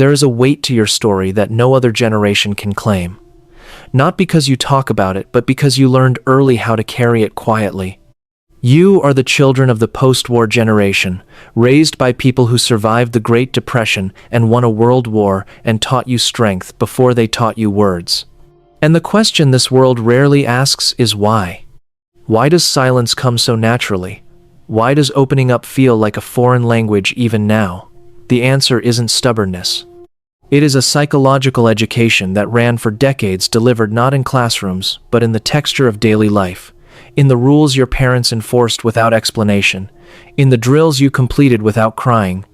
There is a weight to your story that no other generation can claim. Not because you talk about it, but because you learned early how to carry it quietly. You are the children of the post-war generation, raised by people who survived the Great Depression and won a world war and taught you strength before they taught you words. And the question this world rarely asks is why? Why does silence come so naturally? Why does opening up feel like a foreign language even now? The answer isn't stubbornness. It is a psychological education that ran for decades, delivered not in classrooms, but in the texture of daily life, in the rules your parents enforced without explanation, in the drills you completed without crying,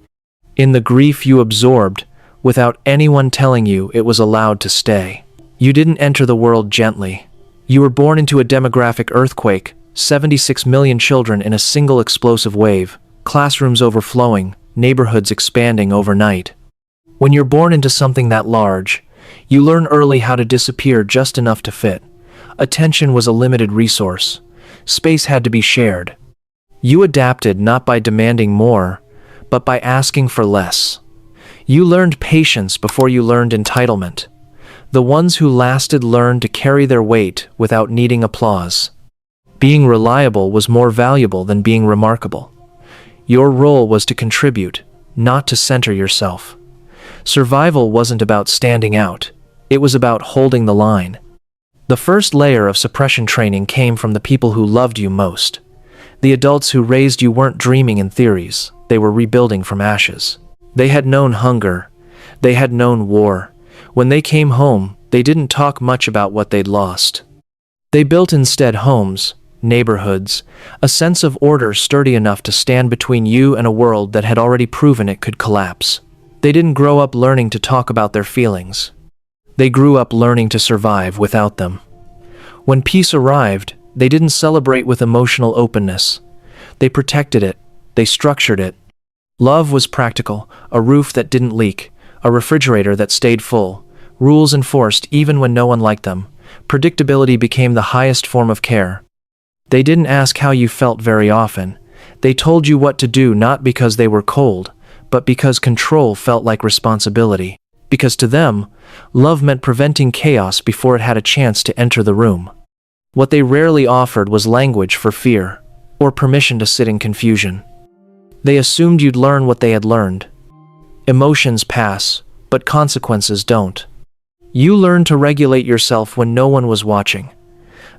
in the grief you absorbed without anyone telling you it was allowed to stay. You didn't enter the world gently. You were born into a demographic earthquake, 76 million children in a single explosive wave, classrooms overflowing, neighborhoods expanding overnight. When you're born into something that large, you learn early how to disappear just enough to fit. Attention was a limited resource. Space had to be shared. You adapted not by demanding more, but by asking for less. You learned patience before you learned entitlement. The ones who lasted learned to carry their weight without needing applause. Being reliable was more valuable than being remarkable. Your role was to contribute, not to center yourself. Survival wasn't about standing out. It was about holding the line. The first layer of suppression training came from the people who loved you most. The adults who raised you weren't dreaming in theories. They were rebuilding from ashes. They had known hunger. They had known war. When they came home, they didn't talk much about what they'd lost. They built instead homes, neighborhoods, a sense of order sturdy enough to stand between you and a world that had already proven it could collapse. They didn't grow up learning to talk about their feelings. They grew up learning to survive without them. When peace arrived, they didn't celebrate with emotional openness. They protected it. They structured it. Love was practical, a roof that didn't leak, a refrigerator that stayed full, rules enforced even when no one liked them. Predictability became the highest form of care. They didn't ask how you felt very often. They told you what to do not because they were cold, but because control felt like responsibility. Because to them, love meant preventing chaos before it had a chance to enter the room. What they rarely offered was language for fear, or permission to sit in confusion. They assumed you'd learn what they had learned. Emotions pass, but consequences don't. You learned to regulate yourself when no one was watching.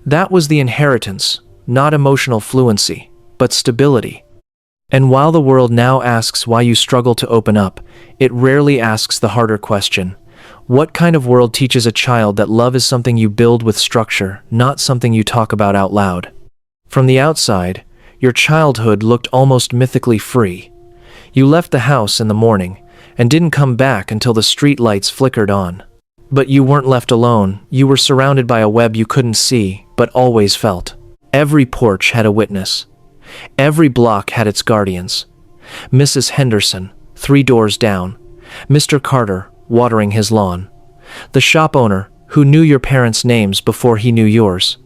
That was the inheritance, not emotional fluency, but stability. And while the world now asks why you struggle to open up, it rarely asks the harder question. What kind of world teaches a child that love is something you build with structure, not something you talk about out loud? From the outside, your childhood looked almost mythically free. You left the house in the morning and didn't come back until the street lights flickered on. But you weren't left alone. You were surrounded by a web you couldn't see, but always felt. Every porch had a witness. Every block had its guardians. Mrs. Henderson, 3 doors down. Mr. Carter, watering his lawn. The shop owner, who knew your parents' names before he knew yours.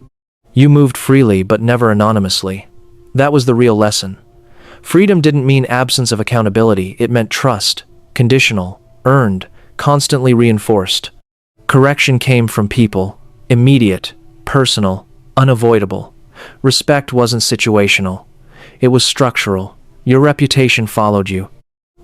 You moved freely, but never anonymously. That was the real lesson. Freedom didn't mean absence of accountability. It meant trust, conditional, earned, constantly reinforced. Correction came from people, immediate, personal, unavoidable. Respect wasn't situational. It was structural. Your reputation followed you.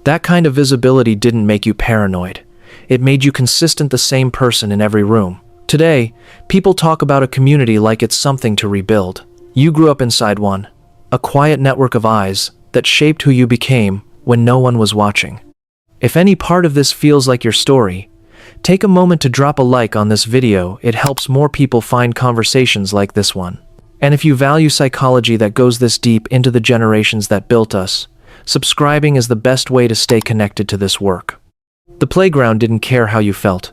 That kind of visibility didn't make you paranoid. It made you consistent, the same person in every room. Today, people talk about a community like it's something to rebuild. You grew up inside one, a quiet network of eyes that shaped who you became when no one was watching. If any part of this feels like your story, take a moment to drop a like on this video. It helps more people find conversations like this one. And if you value psychology that goes this deep into the generations that built us, subscribing is the best way to stay connected to this work. The playground didn't care how you felt.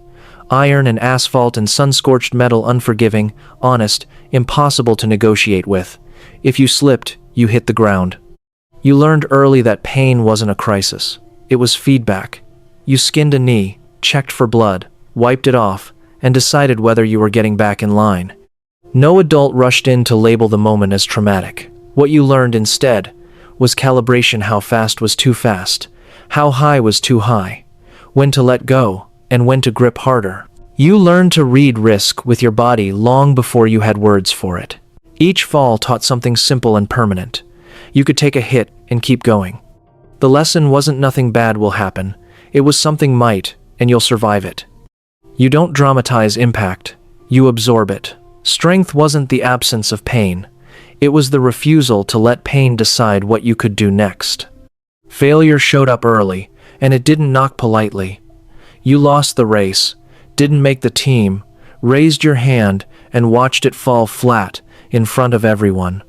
Iron and asphalt and sun-scorched metal, unforgiving, honest, impossible to negotiate with. If you slipped, you hit the ground. You learned early that pain wasn't a crisis. It was feedback. You skinned a knee, checked for blood, wiped it off, and decided whether you were getting back in line. No adult rushed in to label the moment as traumatic. What you learned instead was calibration. How fast was too fast. How high was too high. when to let go, and when to grip harder. You learned to read risk with your body long before you had words for it. Each fall taught something simple and permanent. You could take a hit and keep going. The lesson wasn't nothing bad will happen. It was something might, and you'll survive it. You don't dramatize impact. You absorb it. Strength wasn't the absence of pain. It was the refusal to let pain decide what you could do next. Failure showed up early, and it didn't knock politely. You lost the race, didn't make the team, raised your hand, and watched it fall flat in front of everyone.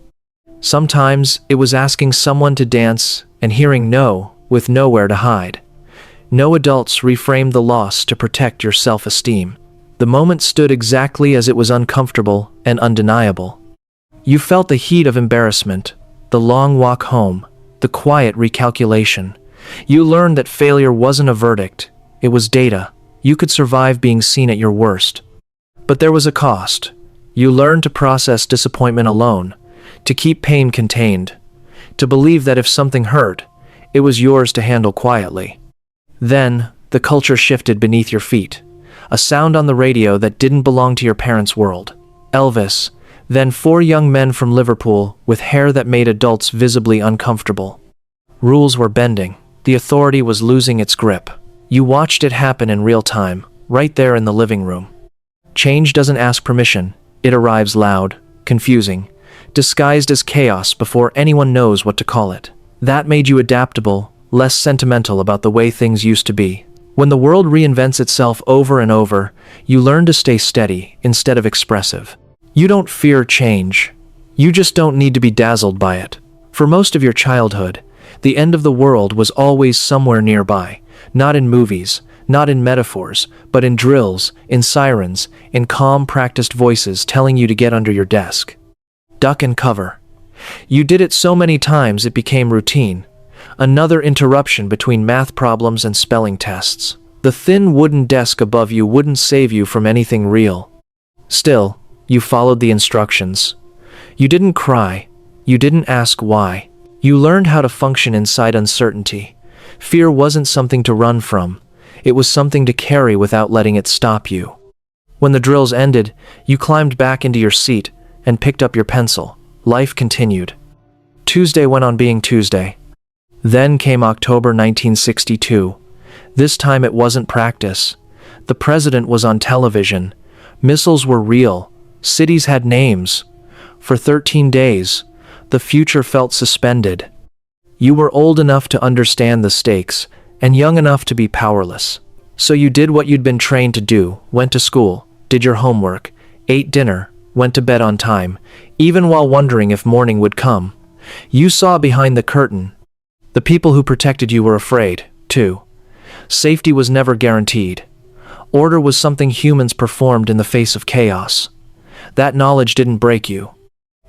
Sometimes it was asking someone to dance and hearing no with nowhere to hide. No adults reframed the loss to protect your self-esteem. The moment stood exactly as it was, uncomfortable and undeniable. You felt the heat of embarrassment, the long walk home, the quiet recalculation. You learned that failure wasn't a verdict, it was data. You could survive being seen at your worst. But there was a cost. You learned to process disappointment alone, to keep pain contained, to believe that if something hurt, it was yours to handle quietly. Then, the culture shifted beneath your feet. A sound on the radio that didn't belong to your parents' world. Elvis, then 4 young men from Liverpool with hair that made adults visibly uncomfortable. Rules were bending. The authority was losing its grip. You watched it happen in real time, right there in the living room. Change doesn't ask permission. It arrives loud, confusing, disguised as chaos before anyone knows what to call it. That made you adaptable, less sentimental about the way things used to be. When the world reinvents itself over and over, you learn to stay steady instead of expressive. You don't fear change. You just don't need to be dazzled by it. For most of your childhood, the end of the world was always somewhere nearby, not in movies, not in metaphors, but in drills, in sirens, in calm, practiced voices telling you to get under your desk. Duck and cover. You did it so many times it became routine. Another interruption between math problems and spelling tests. The thin wooden desk above you wouldn't save you from anything real. Still, you followed the instructions. You didn't cry. You didn't ask why. You learned how to function inside uncertainty. Fear wasn't something to run from. It was something to carry without letting it stop you. When the drills ended, you climbed back into your seat and picked up your pencil. Life continued. Tuesday went on being Tuesday. Then came October 1962. This time it wasn't practice. The president was on television. Missiles were real. Cities had names. For 13 days, the future felt suspended. You were old enough to understand the stakes, and young enough to be powerless. So you did what you'd been trained to do, went to school, did your homework, ate dinner, went to bed on time, even while wondering if morning would come. You saw behind the curtain. The people who protected you were afraid, too. Safety was never guaranteed. Order was something humans performed in the face of chaos. That knowledge didn't break you.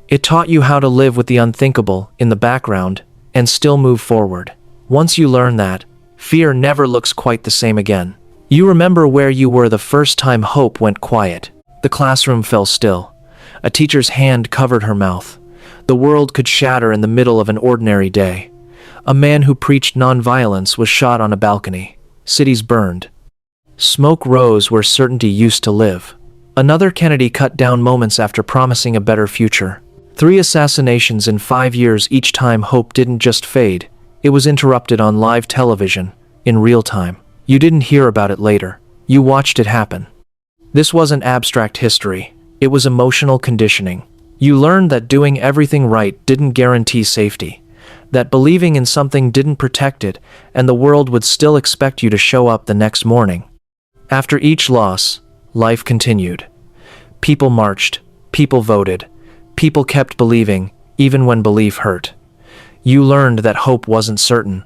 It taught you how to live with the unthinkable in the background and still move forward. Once you learn that, fear never looks quite the same again. You remember where you were the first time hope went quiet. The classroom fell still. A teacher's hand covered her mouth. The world could shatter in the middle of an ordinary day. A man who preached nonviolence was shot on a balcony. Cities burned. Smoke rose where certainty used to live. Another Kennedy cut down moments after promising a better future. 3 assassinations in 5 years. Each time hope didn't just fade. It was interrupted on live television, in real time. You didn't hear about it later. You watched it happen. This wasn't abstract history. It was emotional conditioning. You learned that doing everything right didn't guarantee safety, that believing in something didn't protect it, and the world would still expect you to show up the next morning. After each loss, life continued. People marched, people voted, people kept believing, even when belief hurt. You learned that hope wasn't certain.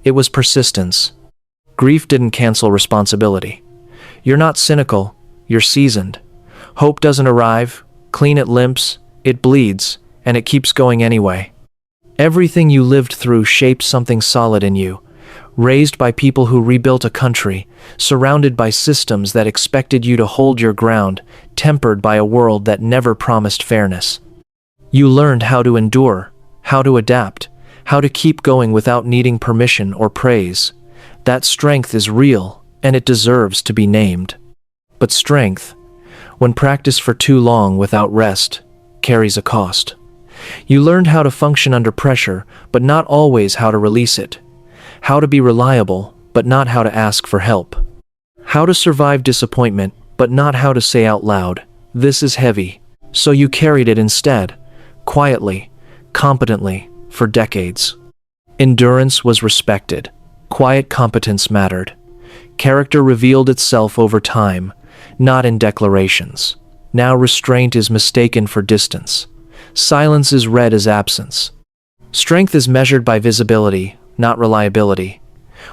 It was persistence. Grief didn't cancel responsibility. You're not cynical, you're seasoned. Hope doesn't arrive, clean it limps, it bleeds, and it keeps going anyway. Everything you lived through shaped something solid in you, raised by people who rebuilt a country, surrounded by systems that expected you to hold your ground, tempered by a world that never promised fairness. You learned how to endure, how to adapt, how to keep going without needing permission or praise. That strength is real, and it deserves to be named. But strength, when practiced for too long without rest, carries a cost. You learned how to function under pressure, but not always how to release it. How to be reliable, but not how to ask for help. How to survive disappointment, but not how to say out loud, "This is heavy." So you carried it instead, quietly, competently, for decades. Endurance was respected. Quiet competence mattered. Character revealed itself over time, not in declarations. Now restraint is mistaken for distance. Silence is read as absence. Strength is measured by visibility, not reliability.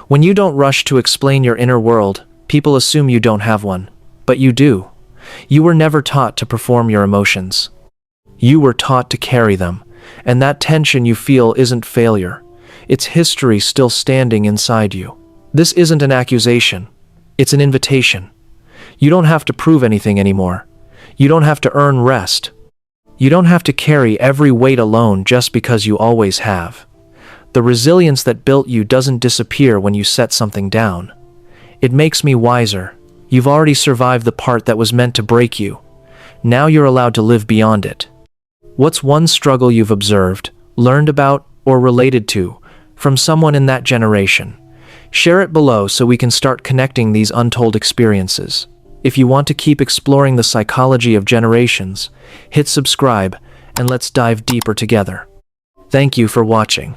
When you don't rush to explain your inner world, people assume you don't have one. But you do. You were never taught to perform your emotions. You were taught to carry them, and that tension you feel isn't failure. It's history still standing inside you. This isn't an accusation. It's an invitation. You don't have to prove anything anymore. You don't have to earn rest. You don't have to carry every weight alone just because you always have. The resilience that built you doesn't disappear when you set something down. It makes me wiser. You've already survived the part that was meant to break you. Now you're allowed to live beyond it. What's one struggle you've observed, learned about, or related to from someone in that generation? Share it below so we can start connecting these untold experiences. If you want to keep exploring the psychology of generations, hit subscribe and let's dive deeper together. Thank you for watching.